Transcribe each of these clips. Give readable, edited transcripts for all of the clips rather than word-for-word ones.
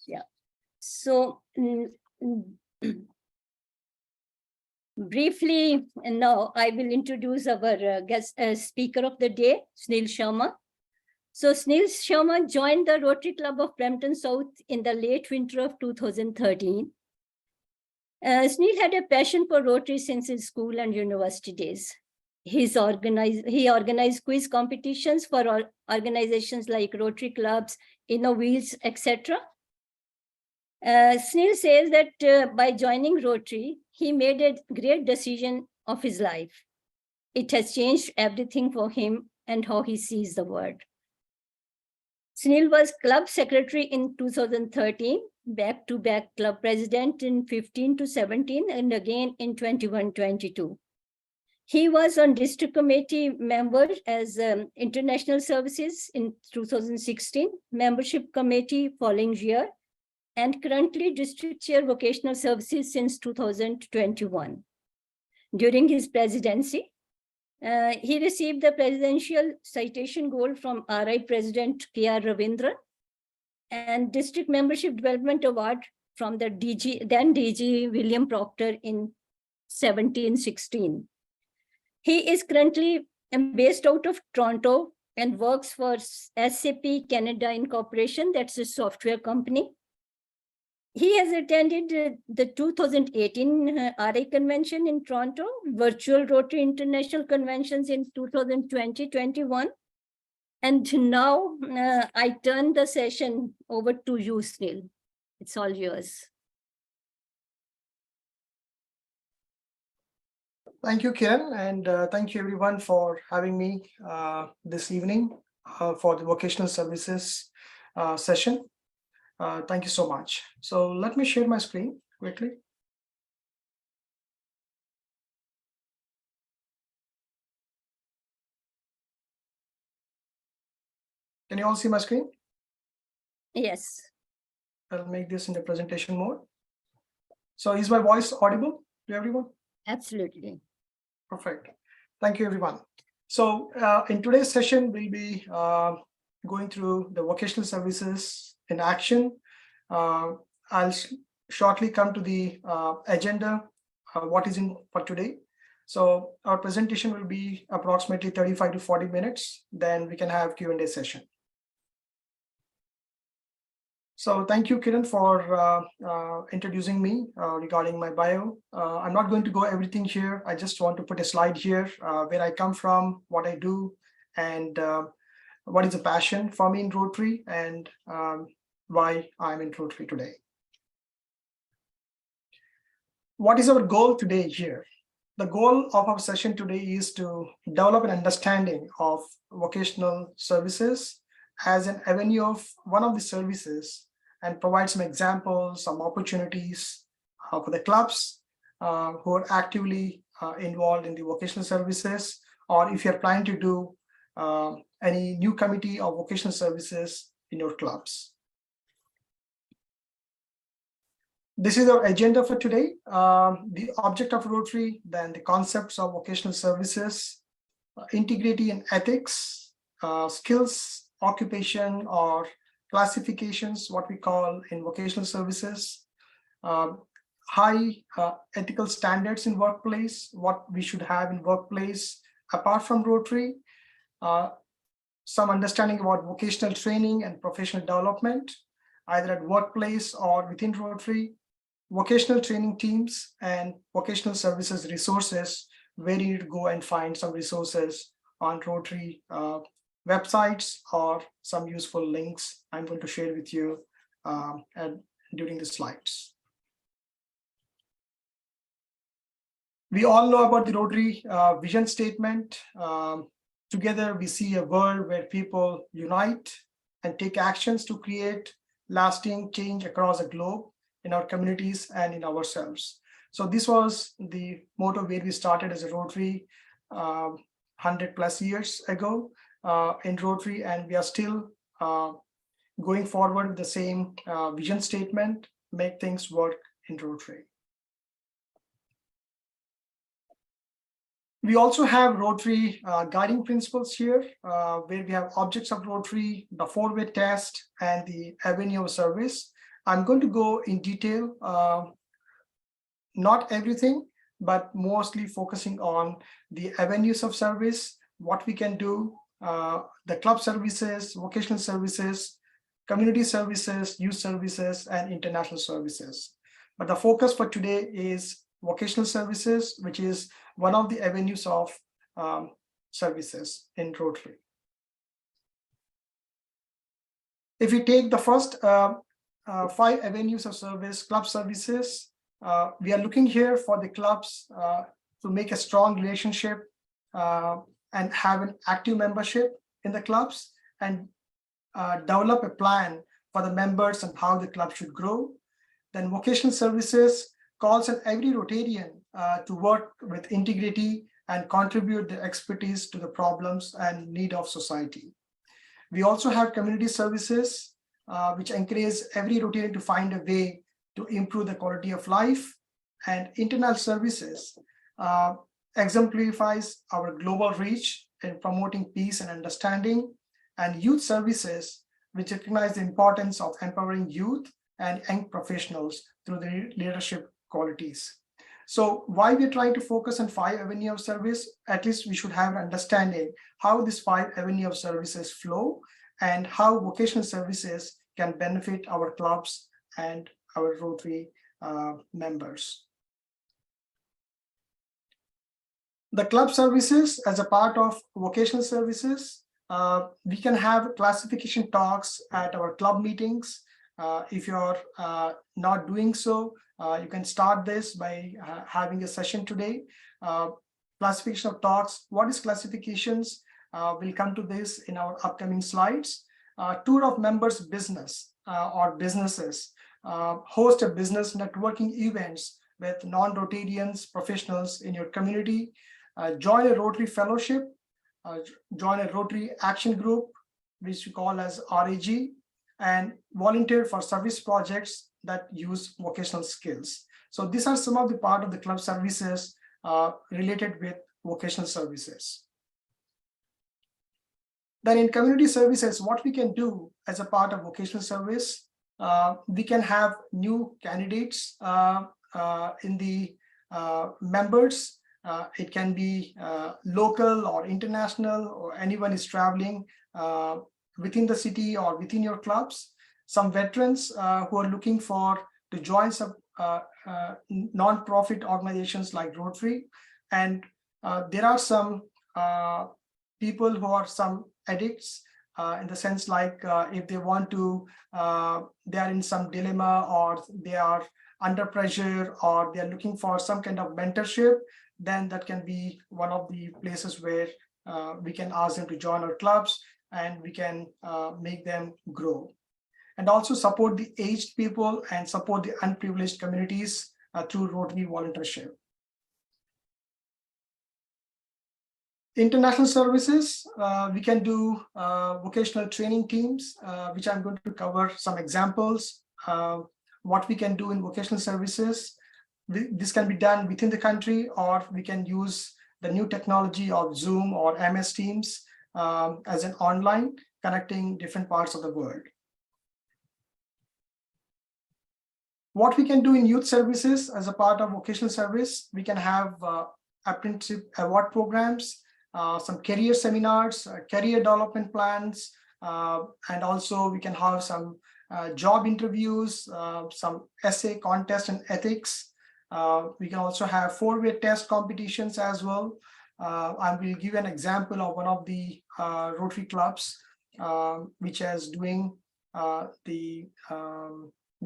Yeah. So briefly, now I will introduce our guest speaker of the day, Snil Sharma. So Snil Sharma joined the Rotary Club of Brampton South in the late winter of 2013. Snil had a passion for Rotary since his school and university days. He organized quiz competitions for organizations like Rotary clubs, Wheels, etc. Snil says that by joining Rotary, he made a great decision of his life. It has changed everything for him and how he sees the world. Snil was club secretary in 2013, back-to-back club president in 15 to 17, and again in 21-22. He was on district committee member as international services in 2016, membership committee following year, and currently district chair vocational services since 2021. During his presidency, he received the Presidential Citation Gold from RI President K.R. Ravindran and District Membership Development Award from the then DG William Proctor in 17-16. He is currently based out of Toronto and works for SAP Canada Incorporation, that's a software company. He has attended the 2018 RA convention in Toronto, virtual Rotary International Conventions in 2020-21. And now I turn the session over to you, Snil. It's all yours. Thank you, Kiran, and thank you everyone for having me this evening for the vocational services session. Thank you so much. So let me share my screen quickly. Can you all see my screen? Yes. I'll make this in the presentation mode. So is my voice audible to everyone? Absolutely. Perfect. Thank you, everyone. So in today's session, we'll be going through the vocational services in action. I'll shortly come to the agenda, what is in for today. So our presentation will be approximately 35 to 40 minutes. Then we can have Q&A session. So thank you, Kiran, for introducing me regarding my bio. I'm not going to go everything here. I just want to put a slide here where I come from, what I do, and what is a passion for me in Rotary, and why I'm in Rotary today. What is our goal today here? The goal of our session today is to develop an understanding of vocational services as an avenue of one of the services, and provide some examples, some opportunities for the clubs who are actively involved in the vocational services, or if you're planning to do any new committee of vocational services in your clubs. This is our agenda for today. The object of Rotary, then the concepts of vocational services, integrity and ethics, skills, occupation, or classifications, what we call in vocational services, high ethical standards in workplace, what we should have in workplace apart from Rotary, some understanding about vocational training and professional development, either at workplace or within Rotary, vocational training teams, and vocational services resources, where you go and find some resources on Rotary websites or some useful links I'm going to share with you during the slides. We all know about the Rotary vision statement. Together we see a world where people unite and take actions to create lasting change across the globe in our communities and in ourselves. So this was the motto where we started as a Rotary 100+ years ago. In Rotary, and we are still going forward with the same vision statement, make things work in Rotary. We also have Rotary guiding principles here, where we have objects of Rotary, the 4-way test, and the avenue of service. I'm going to go in detail, not everything, but mostly focusing on the avenues of service, what we can do, the club services, vocational services, community services, youth services, and international services. But the focus for today is vocational services, which is one of the avenues of services in Rotary. If we take the first 5 avenues of service, club services, we are looking here for the clubs to make a strong relationship and have an active membership in the clubs, and develop a plan for the members and how the club should grow. Then vocational services calls on every Rotarian to work with integrity and contribute their expertise to the problems and need of society. We also have community services, which encourage every Rotarian to find a way to improve the quality of life. And internal services exemplifies our global reach in promoting peace and understanding. And youth services, which recognize the importance of empowering youth and young professionals through their leadership qualities. So why we're trying to focus on 5 avenues of service, at least we should have an understanding how these 5 avenues of services flow and how vocational services can benefit our clubs and our Rotary members. The club services as a part of vocational services, we can have classification talks at our club meetings. If you're not doing so, you can start this by having a session today. Classification of talks. What is classifications? We'll come to this in our upcoming slides. Tour of members' business or businesses. Host a business networking events with non-Rotarians, professionals in your community. Join a Rotary fellowship. Join a Rotary action group, which we call as RAG, and volunteer for service projects that use vocational skills. So these are some of the part of the club services related with vocational services. Then in community services, what we can do as a part of vocational service, we can have new candidates in the members. It can be local or international, or anyone is traveling within the city or within your clubs. Some veterans who are looking to join some non-profit organizations like Rotary. And there are some people who are some addicts in the sense like if they want to, they are in some dilemma, or they are under pressure, or they are looking for some kind of mentorship, then that can be one of the places where we can ask them to join our clubs, and we can make them grow. And also support the aged people and support the unprivileged communities through Rotary volunteership. International services, we can do vocational training teams, which I'm going to cover some examples. What we can do in vocational services, this can be done within the country, or we can use the new technology of Zoom or MS Teams as an online, connecting different parts of the world. What we can do in youth services as a part of vocational service, we can have apprenticeship award programs, some career seminars, career development plans, and also we can have some job interviews, some essay contest and ethics. We can also have 4-way test competitions as well. I will give an example of one of the Rotary clubs, which is doing the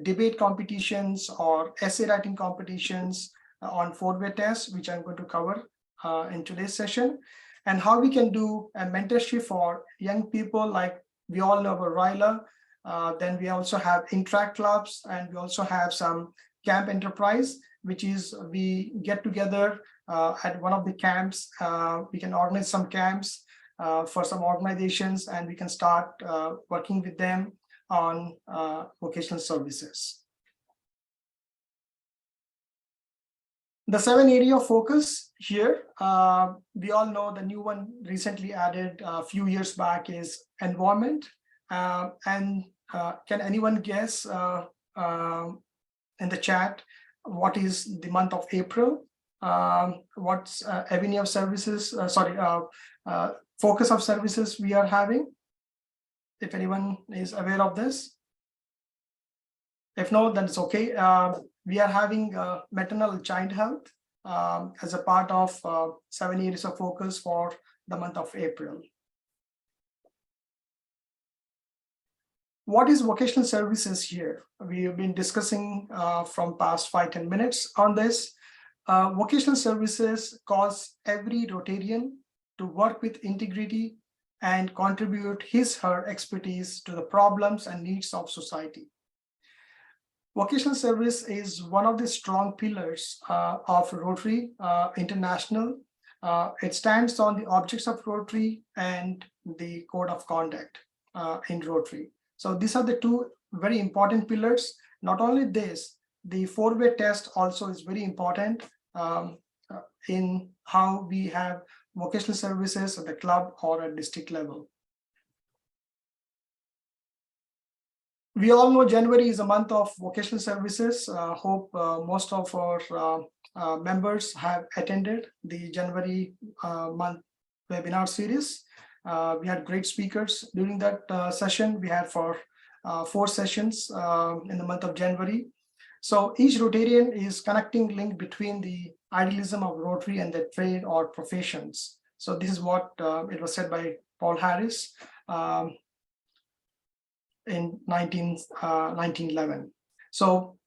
debate competitions or essay writing competitions on 4-way tests, which I'm going to cover in today's session, and how we can do a mentorship for young people, like we all know about RILA. Then we also have interact clubs, and we also have some camp enterprise, which is we get together at one of the camps. We can organize some camps for some organizations, and we can start working with them on vocational services. The 7 area of focus here, we all know the new one recently added a few years back is environment. Can anyone guess in the chat what is the month of April, what's avenue of services, focus of services we are having, if anyone is aware of this. If no, then it's okay. We are having maternal child health as a part of 7 areas of focus for the month of April. What is vocational services here? We have been discussing from past 5-10 minutes on this. Vocational services cause every Rotarian to work with integrity and contribute his/her expertise to the problems and needs of society. Vocational service is one of the strong pillars of Rotary International. It stands on the objects of Rotary and the code of conduct in Rotary. So these are the two very important pillars. Not only this, the 4-way test also is very important in how we have vocational services at the club or at district level. We all know January is a month of vocational services. Hope most of our members have attended the January month webinar series. We had great speakers during that session. We had for 4 sessions in the month of January. So each Rotarian is connecting link between the idealism of Rotary and the trade or professions. So this is what it was said by Paul Harris in 1911. So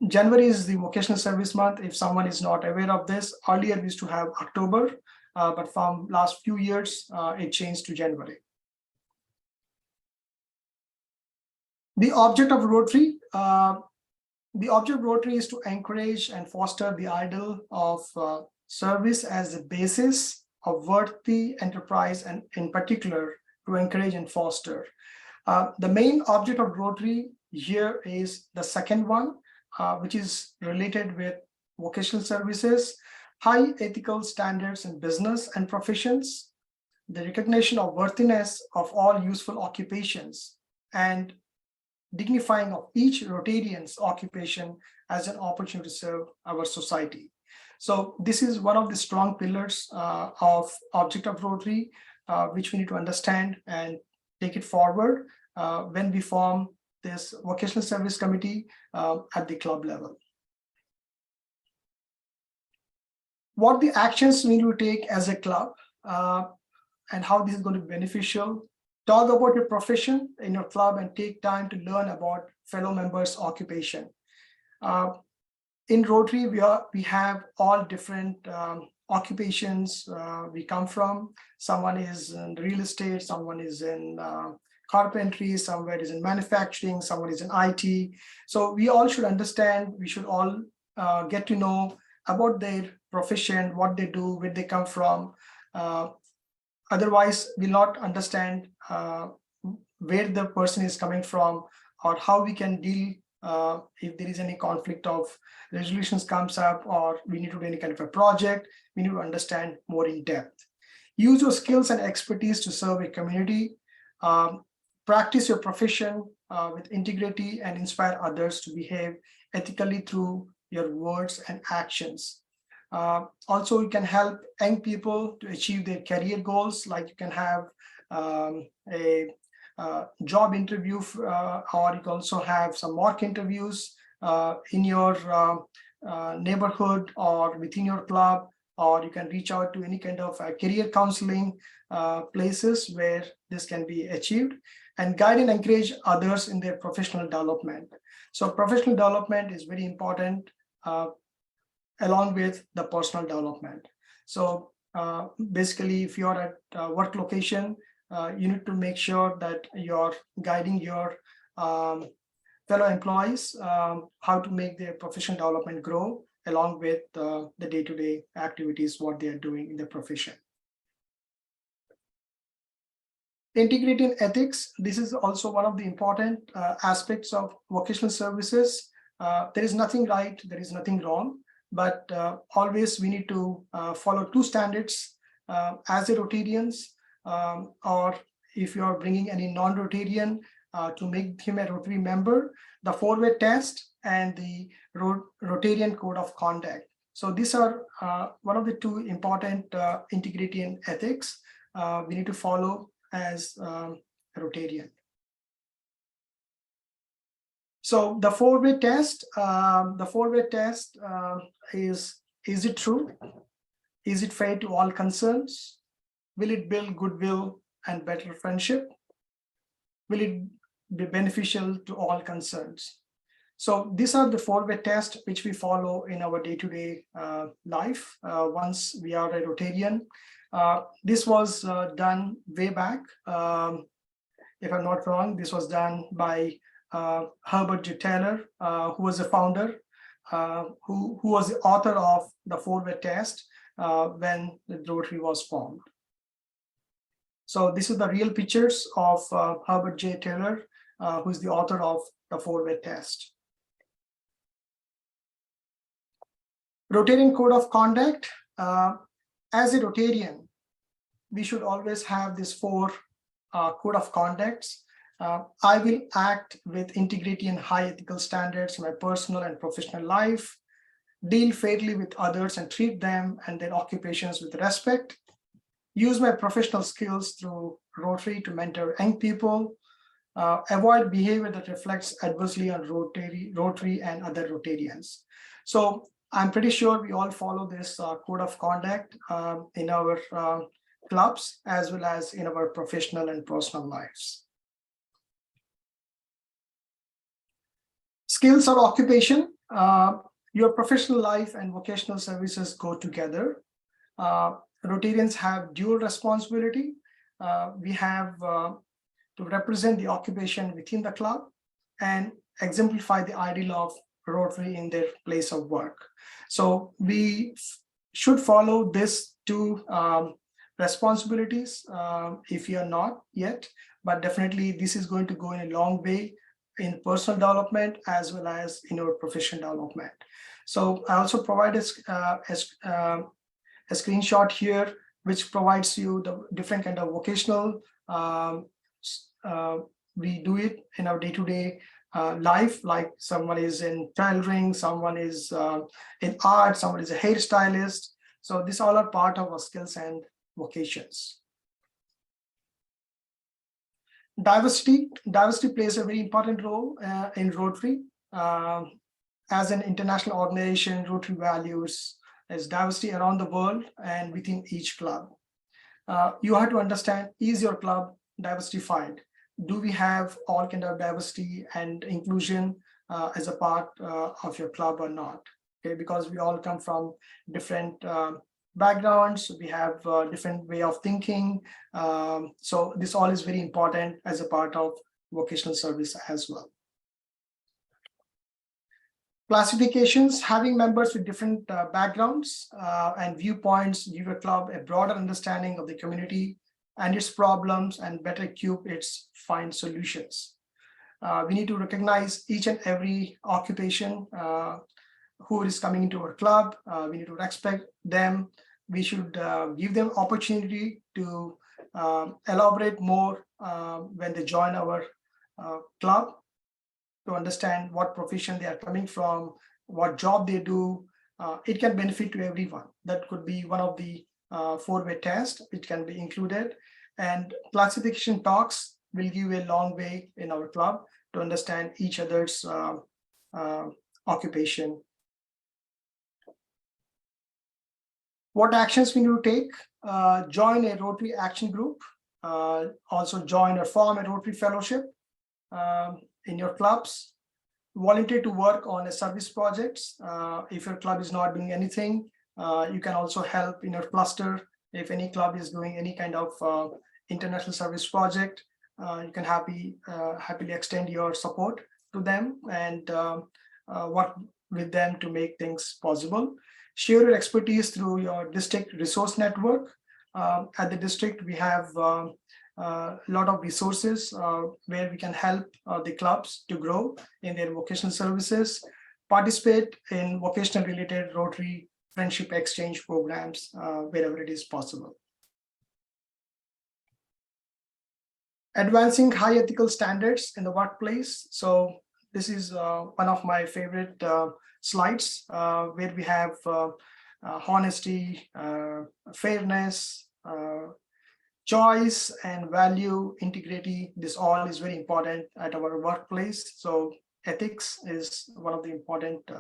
January is the vocational service month. If someone is not aware of this, earlier we used to have October, but from last few years, it changed to January. The object of Rotary, is to encourage and foster the ideal of service as the basis of worthy enterprise, and in particular to encourage and foster. The main object of Rotary here is the second one, which is related with vocational services, high ethical standards in business and professions, the recognition of worthiness of all useful occupations, and dignifying of each Rotarian's occupation as an opportunity to serve our society. So this is one of the strong pillars of object of Rotary, which we need to understand and take it forward when we form this vocational service committee at the club level. What the actions we need to take as a club and how this is going to be beneficial. Talk about your profession in your club and take time to learn about fellow members' occupation. In Rotary, we have all different occupations we come from. Someone is in real estate, someone is in carpentry, someone is in manufacturing, someone is in IT. So we all should understand, we should all get to know about their profession, what they do, where they come from. Otherwise, we'll not understand where the person is coming from or how we can deal if there is any conflict of resolutions comes up or we need to do any kind of a project. We need to understand more in depth. Use your skills and expertise to serve a community. Practice your profession with integrity and inspire others to behave ethically through your words and actions. Also, you can help young people to achieve their career goals, like you can have a job interview, or you can also have some mock interviews in your neighborhood or within your club, or you can reach out to any kind of career counseling places where this can be achieved, and guide and encourage others in their professional development. So professional development is very important along with the personal development. So basically, if you're at a work location, you need to make sure that you're guiding your fellow employees how to make their professional development grow along with the day-to-day activities, what they are doing in their profession. Integrity and ethics. This is also one of the important aspects of vocational services. There is nothing right, there is nothing wrong, but always we need to follow 2 standards as a Rotarians, or if you are bringing any non-Rotarian, to make him a Rotary member, the four-way test and the Rotarian Code of Conduct. So these are one of the two important integrity and ethics we need to follow as a Rotarian. So the four-way test, is it true? Is it fair to all concerns? Will it build goodwill and better friendship? Will it be beneficial to all concerns? So these are the four-way tests which we follow in our day-to-day life once we are a Rotarian. This was done way back. If I'm not wrong, this was done by Herbert J. Taylor, who was a founder, who was the author of the four-way test when the Rotary was formed. So this is the real pictures of Herbert J. Taylor, who is the author of the four-way test. Rotarian Code of Conduct. As a Rotarian, we should always have this four code of conducts. I will act with integrity and high ethical standards in my personal and professional life, deal fairly with others and treat them and their occupations with respect, use my professional skills through Rotary to mentor young people, avoid behavior that reflects adversely on Rotary and other Rotarians. So I'm pretty sure we all follow this code of conduct in our clubs as well as in our professional and personal lives. Skills or occupation. Your professional life and vocational services go together. Rotarians have dual responsibility. We have to represent the occupation within the club and exemplify the ideal of Rotary in their place of work. So we should follow this two responsibilities if you are not yet, but definitely this is going to go in a long way in personal development as well as in our professional development. So I also provide a screenshot here which provides you the different kind of vocational we do it in our day-to-day life, like someone is in tailoring, someone is in art, someone is a hairstylist. So these all are part of our skills and vocations. Diversity plays a very important role in Rotary. As an international organization, Rotary values is diversity around the world and within each club. You have to understand, is your club diversified? Do we have all kind of diversity and inclusion as a part of your club or not? Okay, because we all come from different backgrounds, we have a different way of thinking. So this all is very important as a part of vocational service as well. Classifications. Having members with different backgrounds and viewpoints give a club a broader understanding of the community and its problems and better equip its find solutions. We need to recognize each and every occupation who is coming into our club. We need to respect them. We should give them opportunity to elaborate more when they join our club, to understand what profession they are coming from, what job they do. It can benefit to everyone. That could be one of the four-way tests which can be included. And classification talks will give a long way in our club to understand each other's occupation. What actions we need to take? Join a Rotary action group. Also join or form a Rotary fellowship in your clubs. Volunteer to work on a service projects. If your club is not doing anything, you can also help in your cluster. If any club is doing any kind of international service project, you can happily extend your support to them and work with them to make things possible. Share your expertise through your district resource network. At the district, we have a lot of resources where we can help the clubs to grow in their vocational services. Participate in vocational related Rotary friendship exchange programs wherever it is possible. Advancing high ethical standards in the workplace. So this is one of my favorite slides where we have honesty, fairness, choice and value, integrity. This all is very important at our workplace. So ethics is one of the important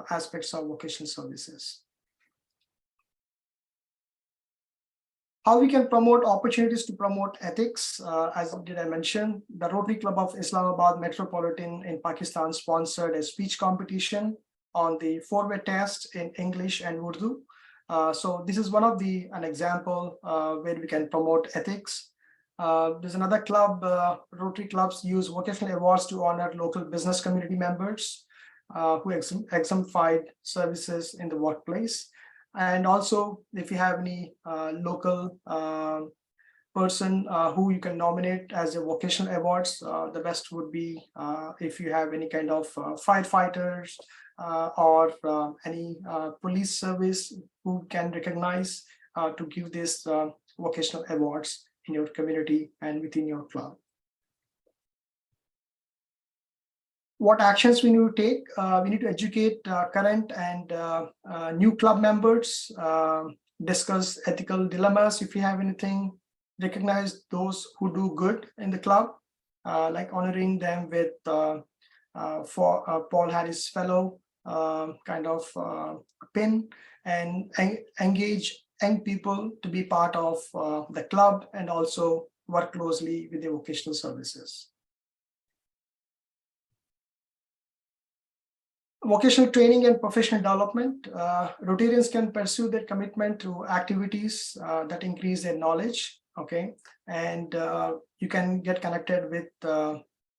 aspects of vocational services. How we can promote opportunities to promote ethics, as did I mention, the Rotary Club of Islamabad Metropolitan in Pakistan sponsored a speech competition on the 4-way test in English and Urdu. So this is one of an example where we can promote ethics. There's another club, Rotary clubs use vocational awards to honor local business community members who exemplified services in the workplace. And also, if you have any local person who you can nominate as a vocational awards, the best would be if you have any kind of firefighters or any police service who can recognize to give this vocational awards in your community and within your club. What actions we need to take? We need to educate current and new club members, discuss ethical dilemmas if you have anything, recognize those who do good in the club, like honoring them with for Paul Harris Fellow kind of pin, and engage young people to be part of the club and also work closely with the vocational services. Vocational training and professional development. Rotarians can pursue their commitment through activities that increase their knowledge. Okay, and you can get connected with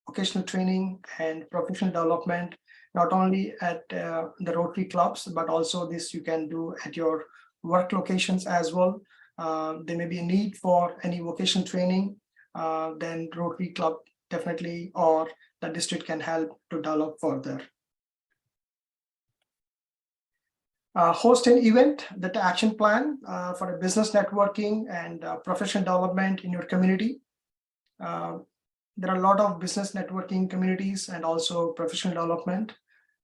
vocational training and professional development, not only at the Rotary clubs, but also this you can do at your work locations as well. There may be a need for any vocational training, then Rotary club definitely or the district can help to develop further. Host an event, that action plan for a business networking and professional development in your community. There are a lot of business networking communities and also professional development.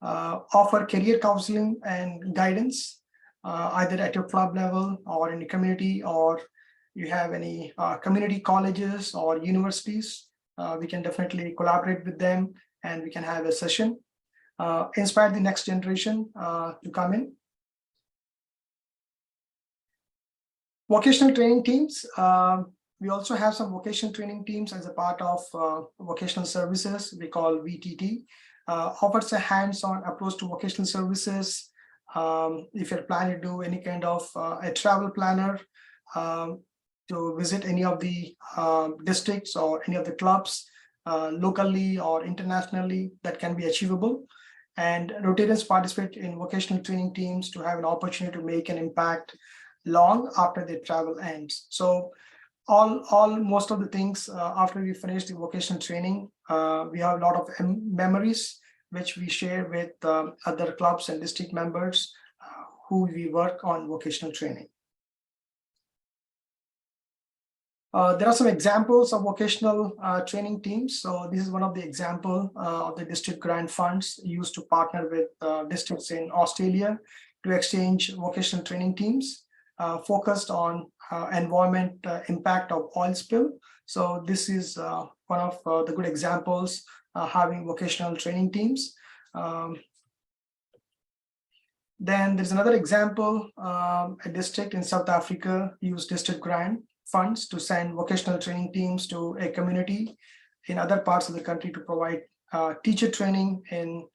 Offer career counseling and guidance, either at your club level or in the community, or you have any community colleges or universities. We can definitely collaborate with them and we can have a session. Inspire the next generation to come in. Vocational training teams. We also have some vocational training teams as a part of vocational services we call VTT. Offers a hands-on approach to vocational services. If you're planning to do any kind of a travel planner to visit any of the districts or any of the clubs locally or internationally, that can be achievable. And Rotarians participate in vocational training teams to have an opportunity to make an impact long after their travel ends. So most of the things after we finish the vocational training, we have a lot of memories which we share with other clubs and district members who we work on vocational training. There are some examples of vocational training teams. So this is one of the example of the district grant funds used to partner with districts in Australia to exchange vocational training teams. Focused on environment impact of oil spill. So this is one of the good examples having vocational training teams. Then there's another example, a district in South Africa used district grant funds to send vocational training teams to a community in other parts of the country to provide teacher training in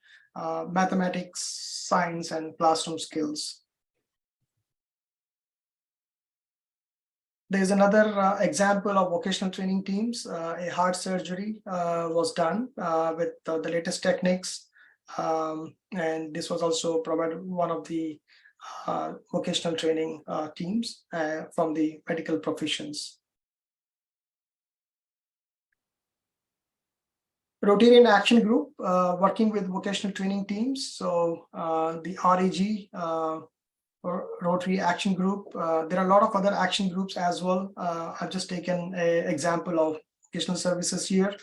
mathematics, science, and classroom skills. There's another example of vocational training teams. A heart surgery was done with the latest techniques. And this was also provided one of the vocational training teams from the medical professions. Rotarian Action Group working with vocational training teams. So the RAG, Rotary Action Group. There are a lot of other action groups as well. I've just taken an example of vocational services here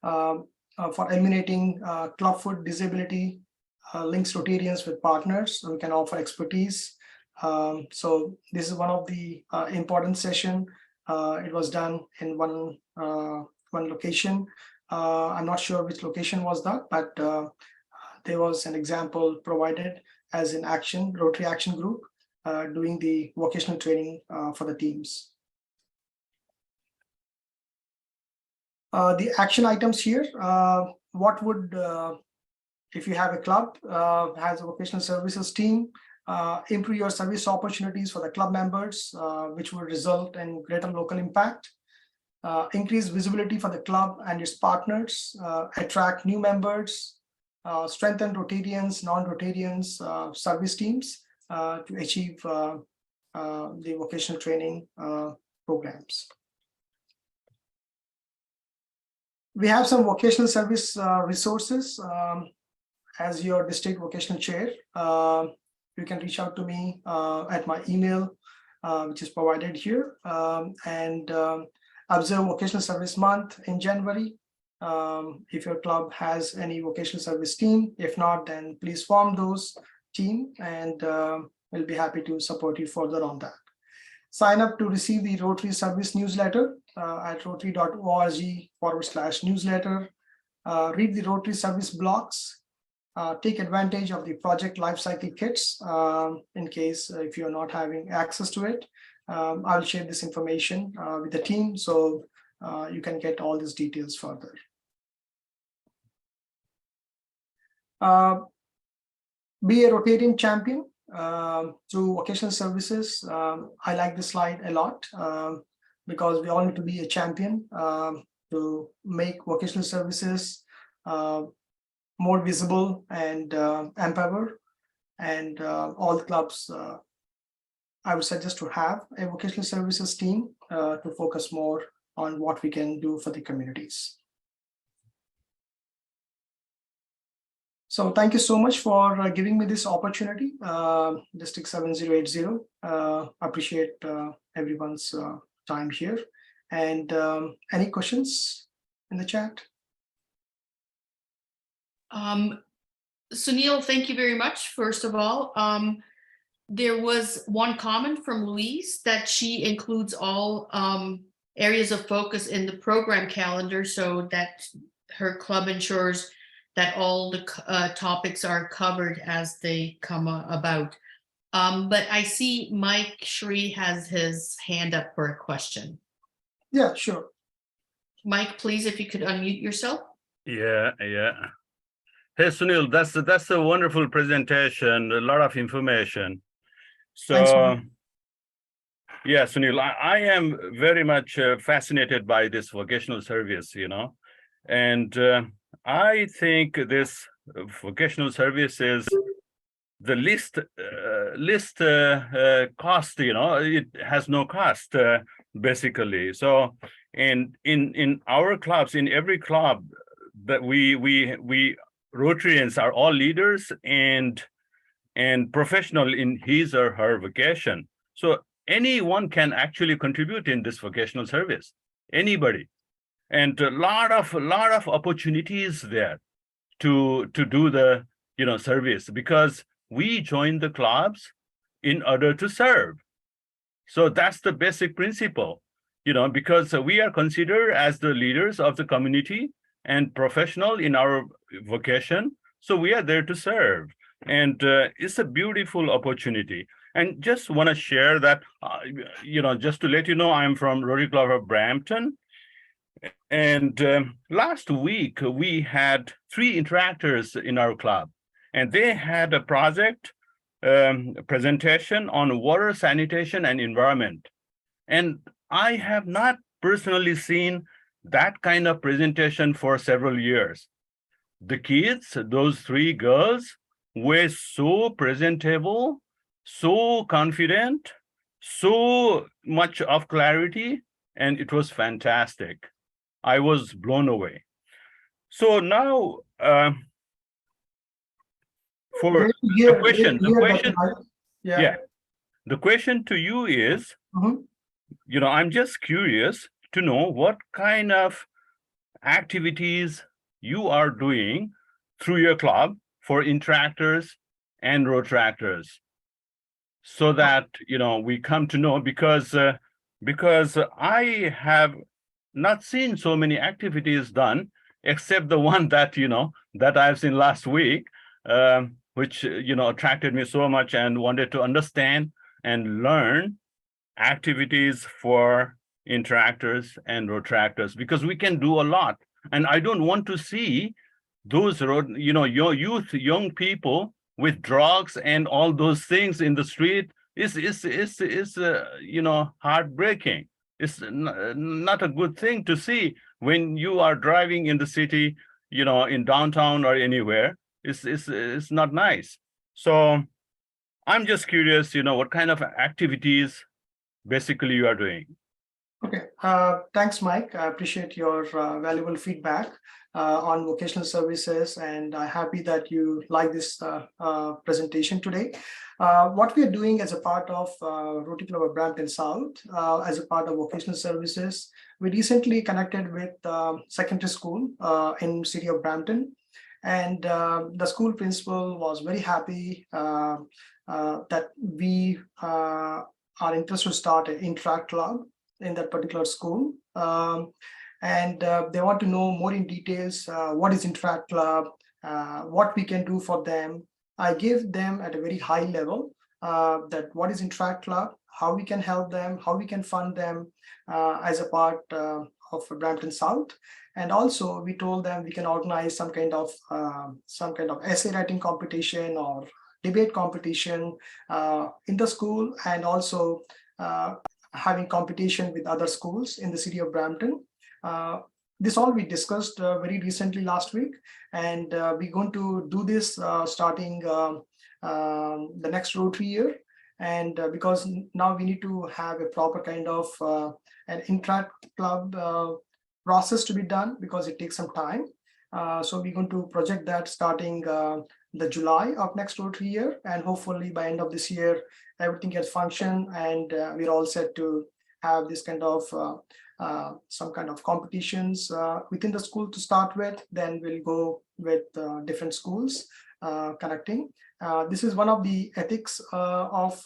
for eliminating clubfoot disability links Rotarians with partners who can offer expertise. So this is one of the important session. It was done in one location. I'm not sure which location was that, but there was an example provided as an action, Rotary Action Group, doing the vocational training for the teams. The action items here, what would, if you have a club, has a vocational services team, improve your service opportunities for the club members, which will result in greater local impact, increase visibility for the club and its partners, attract new members, strengthen Rotarians, non-Rotarians service teams to achieve the vocational training programs. We have some vocational service resources. As your district vocational chair, you can reach out to me at my email, which is provided here, and observe Vocational Service Month in January. If your club has any vocational service team, if not, then please form those team, and we'll be happy to support you further on that. Sign up to receive the Rotary Service newsletter at rotary.org/newsletter. Read the Rotary Service blogs. Take advantage of the project lifecycle kits in case if you're not having access to it. I'll share this information with the team so you can get all these details further. Be a Rotarian champion through vocational services. I like this slide a lot because we all need to be a champion to make vocational services more visible and empower, and all the clubs I would suggest to have a vocational services team to focus more on what we can do for the communities. So thank you so much for giving me this opportunity, District 7080. Appreciate everyone's time here. And any questions in the chat? Sunil, thank you very much. First of all, there was one comment from Louise that she includes all areas of focus in the program calendar so that her club ensures that all the topics are covered as they come about. But I see Mike Shri has his hand up for a question. Yeah, sure. Mike, please, if you could unmute yourself. Yeah. Hey, Sunil, that's a wonderful presentation, a lot of information. So, Thanks, man. yeah, Sunil, I am very much fascinated by this vocational service, and I think this vocational service is the least cost, it has no cost, basically. So in our clubs, in every club that we Rotarians are all leaders and professional in his or her vocation. So anyone can actually contribute in this vocational service, anybody. And a lot of opportunities there to do the service, because we join the clubs in order to serve. So that's the basic principle, because we are considered as the leaders of the community and professional in our vocation. So we are there to serve, and it's a beautiful opportunity. And just want to share that, just to let you know, I'm from Rotary Club of Brampton. And last week, we had 3 interactors in our club, and they had a project presentation on water, sanitation, and environment. And I have not personally seen that kind of presentation for several years. The kids, those 3 girls, were so presentable, so confident, so much of clarity, and it was fantastic. I was blown away. So now, for the question, the question to you is, I'm just curious to know what kind of activities you are doing through your club for interactors and rotractors, so that we come to know, because I have not seen so many activities done, except the one that that I've seen last week, which attracted me so much and wanted to understand and learn activities for interactors and rotractors, because we can do a lot. And I don't want to see those your youth, young people with drugs and all those things in the street. Is heartbreaking. It's not a good thing to see when you are driving in the city, in downtown or anywhere. It's not nice. So I'm just curious, what kind of activities basically you are doing. Okay, thanks, Mike. I appreciate your valuable feedback on vocational services, and I'm happy that you like this presentation today. What we are doing as a part of Rotary Club of Brampton South, as a part of vocational services, we recently connected with secondary school in city of Brampton, and the school principal was very happy that we are interested to start an Interact Club in that particular school. And they want to know more in details, what is Interact Club, what we can do for them. I gave them at a very high level that what is Interact Club, how we can help them, how we can fund them as a part of Brampton South. And also we told them we can organize some kind of essay writing competition or debate competition in the school, and also having competition with other schools in the city of Brampton. This all we discussed very recently last week, and we're going to do this starting the next Rotary year. And because now we need to have a proper kind of an Interact Club process to be done, because it takes some time. So we're going to project that starting the July of next Rotary year, and hopefully by end of this year everything gets function, and we're all set to have this kind of some kind of competitions within the school to start with. Then we'll go with different schools connecting. This is one of the ethics of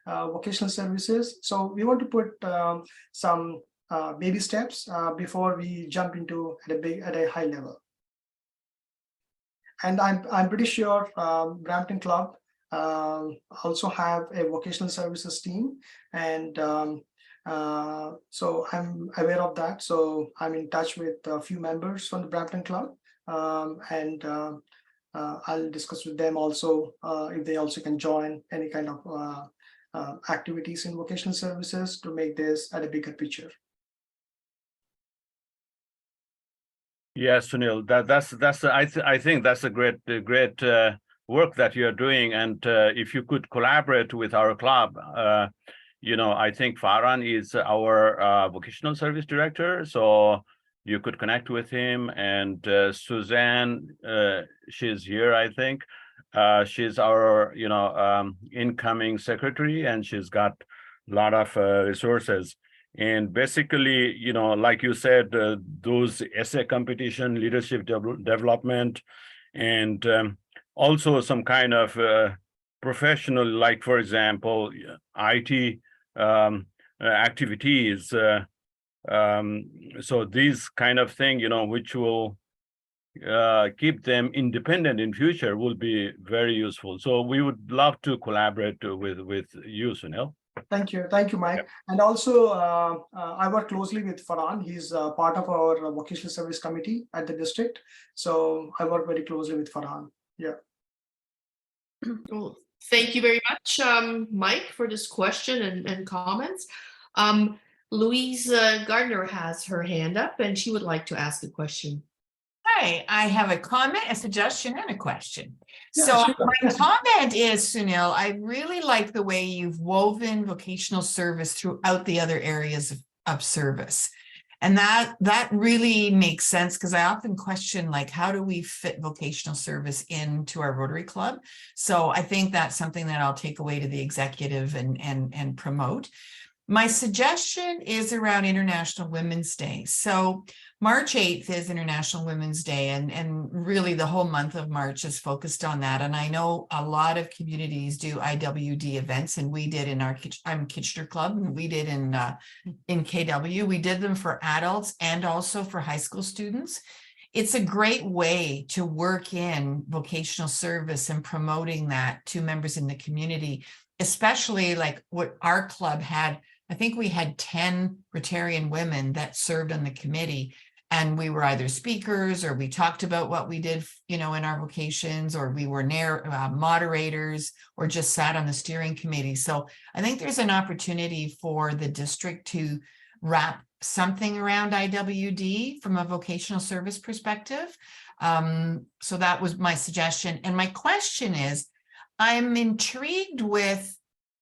vocational services. So we want to put some baby steps before we jump into at a high level. And I'm pretty sure Brampton Club also have a vocational services team, and so I'm aware of that. So I'm in touch with a few members from the Brampton Club, and I'll discuss with them also if they also can join any kind of activities in vocational services to make this at a bigger picture. Yes, Sunil, I think that's a great work that you're doing, and if you could collaborate with our club, I think Farhan is our vocational service director, so you could connect with him. And Suzanne, she's here, I think. She's our incoming secretary, and she's got a lot of resources. And basically, like you said, those essay competition, leadership development, and also some kind of professional, like, for example, IT activities. So these kind of thing, which will keep them independent in future, will be very useful. So we would love to collaborate with you, Sunil. Thank you, Mike. Yep. And also, I work closely with Farhan. He's part of our vocational service committee at the district. So I work very closely with Farhan. Yeah. Well, thank you very much, Mike, for this question and comments. Louise Gardner has her hand up, and she would like to ask a question. Hi, I have a comment, a suggestion, and a question. Yeah, so sure. My comment is, Sunil, I really like the way you've woven vocational service throughout the other areas of service. And that really makes sense, because I often question, like, how do we fit vocational service into our Rotary Club? So I think that's something that I'll take away to the executive and promote. My suggestion is around International Women's Day. So March 8th is International Women's Day, and really the whole month of March is focused on that. And I know a lot of communities do IWD events, and we did in our, I'm Kitchener Club, and we did in KW. We did them for adults and also for high school students. It's a great way to work in vocational service and promoting that to members in the community, especially like what our club had. I think we had 10 Rotarian women that served on the committee, and we were either speakers or we talked about what we did, you know, in our vocations, or we were moderators or just sat on the steering committee. So I think there's an opportunity for the district to wrap something around IWD from a vocational service perspective. So that was my suggestion. And my question is, I'm intrigued with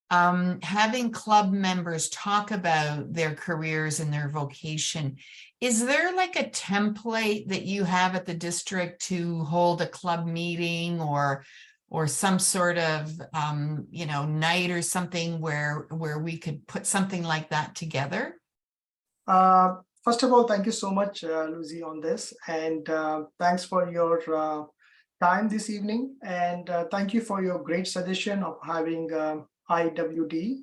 having club members talk about their careers and their vocation. Is there like a template that you have at the district to hold a club meeting or some sort of you know, night or something where we could put something like that together? First of all, thank you so much, Lucy, on this, and thanks for your time this evening, and thank you for your great suggestion of having IWD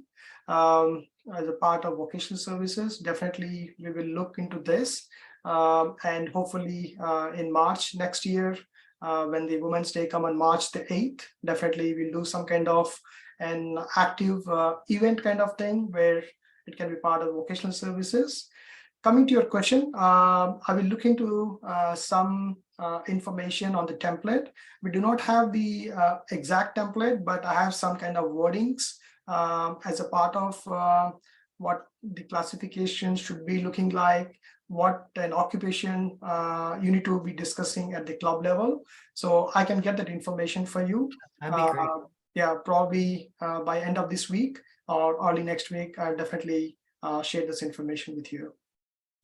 as a part of vocational services. Definitely, we will look into this, and hopefully in March next year, when the Women's Day come on March the 8th, definitely we'll do some kind of an active event kind of thing where it can be part of vocational services. Coming to your question, I will look into some information on the template. We do not have the exact template, but I have some kind of wordings as a part of what the classification should be looking like, what an occupation you need to be discussing at the club level. So I can get that information for you. That'd be great. Yeah, probably by end of this week or early next week, I'll definitely share this information with you.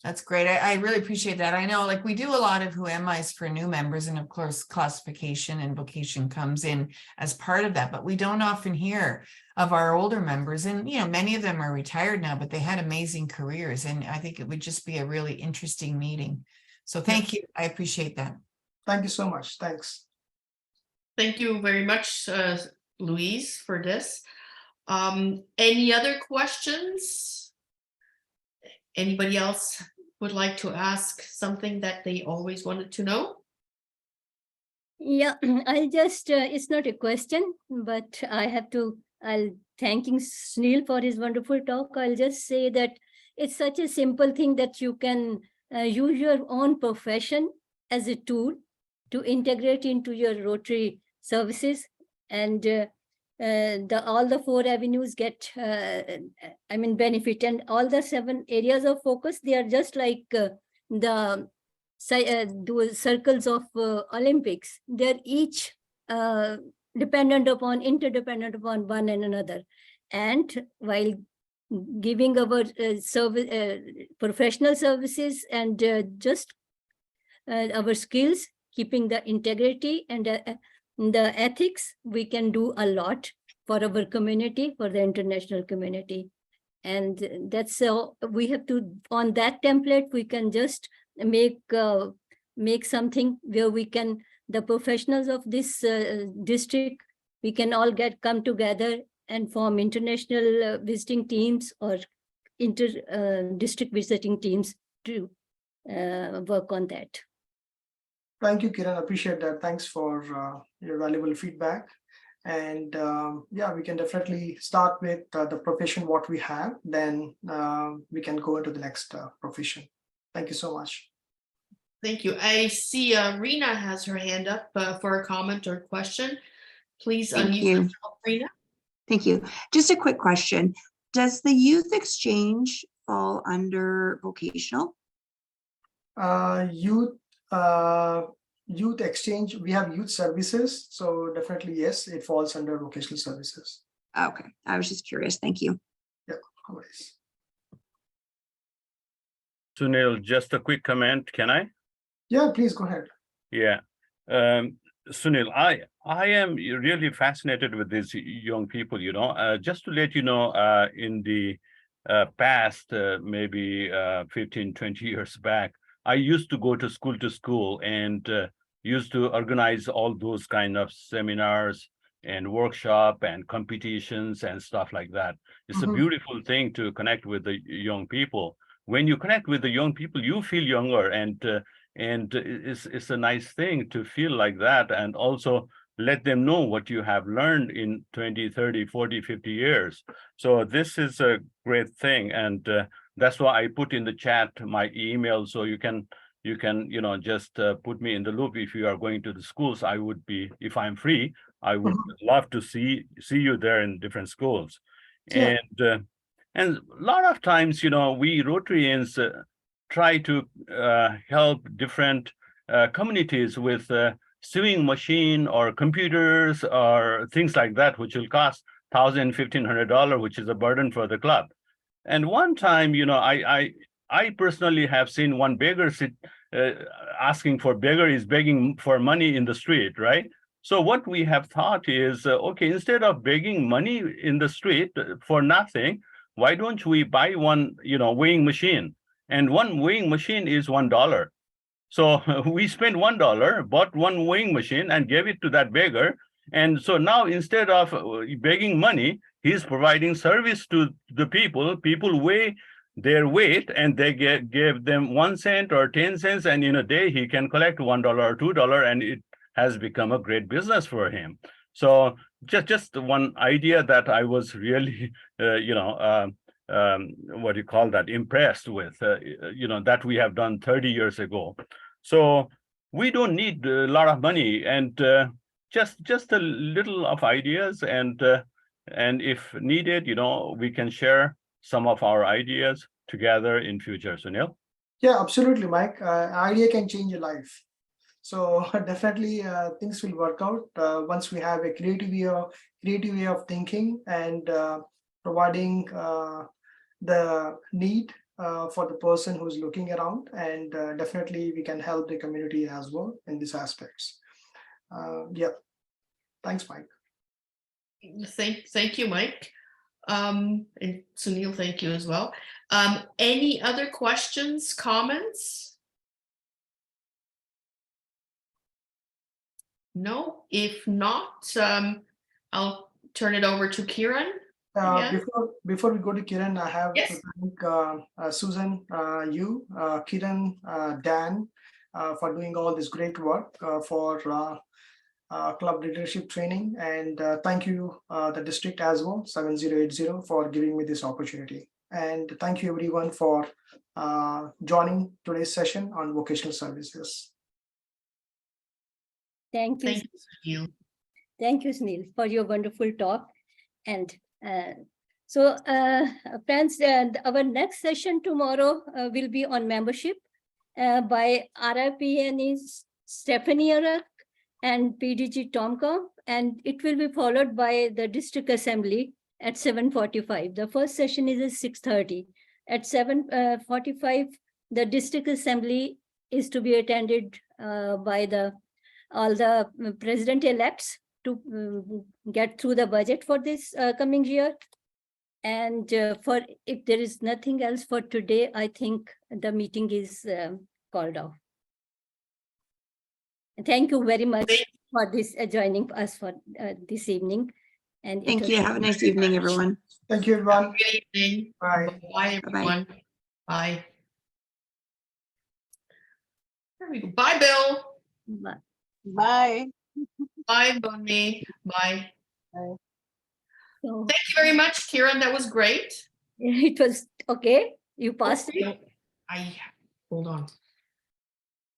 That's great. I really appreciate that. I know, like, we do a lot of Who Am I's for new members, and of course classification and vocation comes in as part of that, but we don't often hear of our older members, and you know, many of them are retired now, but they had amazing careers, and I think it would just be a really interesting meeting. So thank you. I appreciate that. Thank you so much. Thanks. Thank you very much, Louise, for this. Any other questions? Anybody else would like to ask something that they always wanted to know? Yeah, I'll just, it's not a question, but I'll thanking Sunil for his wonderful talk. I'll just say that it's such a simple thing that you can use your own profession as a tool to integrate into your Rotary services, and all the 4 avenues get, benefit, and all the 7 areas of focus, they are just like the circles of Olympics. They're each interdependent upon one and another. And while giving our professional services and just our skills, keeping the integrity and the ethics, we can do a lot for our community, for the international community. And that's so we have to, on that template, we can just make something where we can, the professionals of this district, we can all come together and form international visiting teams or district visiting teams to work on that. Thank you, Kiran. Appreciate that. Thanks for your valuable feedback. And yeah, we can definitely start with the profession what we have, then we can go into the next profession. Thank you so much. Thank you. I see Rena has her hand up for a comment or question. Please unmute yourself, Rena. Thank you. Just a quick question. Does the youth exchange fall under vocational? Youth exchange, we have youth services, so definitely yes, it falls under vocational services. Okay, I was just curious. Thank you. Yeah, always. Sunil, just a quick comment, can I? Yeah, please go ahead. Yeah, Sunil, I am really fascinated with these young people, you know. Just to let you know, in the past, maybe 15, 20 years back, I used to go to school and used to organize all those kind of seminars and workshop and competitions and stuff like that. It's a beautiful thing to connect with the young people. When you connect with the young people, you feel younger, and it's a nice thing to feel like that, and also let them know what you have learned in 20, 30, 40, 50 years. So this is a great thing, and that's why I put in the chat my email, so you can just put me in the loop if you are going to the schools. I would be, if I'm free, I would love to see you there in different schools. Yeah. And a lot of times, we Rotarians try to help different communities with sewing machine or computers or things like that, which will cost $1,000, $1,500, which is a burden for the club. And one time, I personally have seen one beggar asking for begging for money in the street, right? So what we have thought is, okay, instead of begging money in the street for nothing, why don't we buy one, weighing machine? And one weighing machine is $1. So we spent $1, bought one weighing machine and gave it to that beggar. And so now instead of begging money, he's providing service to the people. People weigh their weight and they give them 1 cent or 10 cents. And in a day, he can collect $1 or $2, and it has become a great business for him. So just one idea that I was really, what do you call that, impressed with, that we have done 30 years ago. So we don't need a lot of money, and just a little of ideas, and if needed, we can share some of our ideas together in future. Sunil? Yeah, absolutely, Mike. Idea can change your life. So definitely things will work out once we have a creative way of thinking and providing the need for the person who's looking around, and definitely we can help the community as well in these aspects. Yeah, thanks, Mike. Thank you, Mike. And Sunil, thank you as well. Any other questions, comments? No, if not, I'll turn it over to Kiran. Yeah. Before we go to Kiran, I have Yes. to thank Susan, you, Kiran, Dan, for doing all this great work for club leadership training, and thank you the district as well, 7080, for giving me this opportunity. And thank you everyone for joining today's session on vocational services. Thank you. Thank you. Thank you, Sunil, for your wonderful talk. And so, friends, our next session tomorrow will be on membership by RIPNE's Stephanie Arak and PDG Tomcom, and it will be followed by the District Assembly at 7:45. The first session is at 6:30. At 7:45, the District Assembly is to be attended by all the president-elects to get through the budget for this coming year. And for if there is nothing else for today, I think the meeting is called off. Thank you very much for this joining us for this evening. And Thank you. Have a nice evening, everyone. Thank you, everyone. Good evening. Bye. Bye, Bye-bye. everyone. Bye. There we go. Bye, Bill. Bye. Bye, Bonnie. Bye. So, Thank you very much, Kiran. That was great. it was okay. You passed it. Hold on.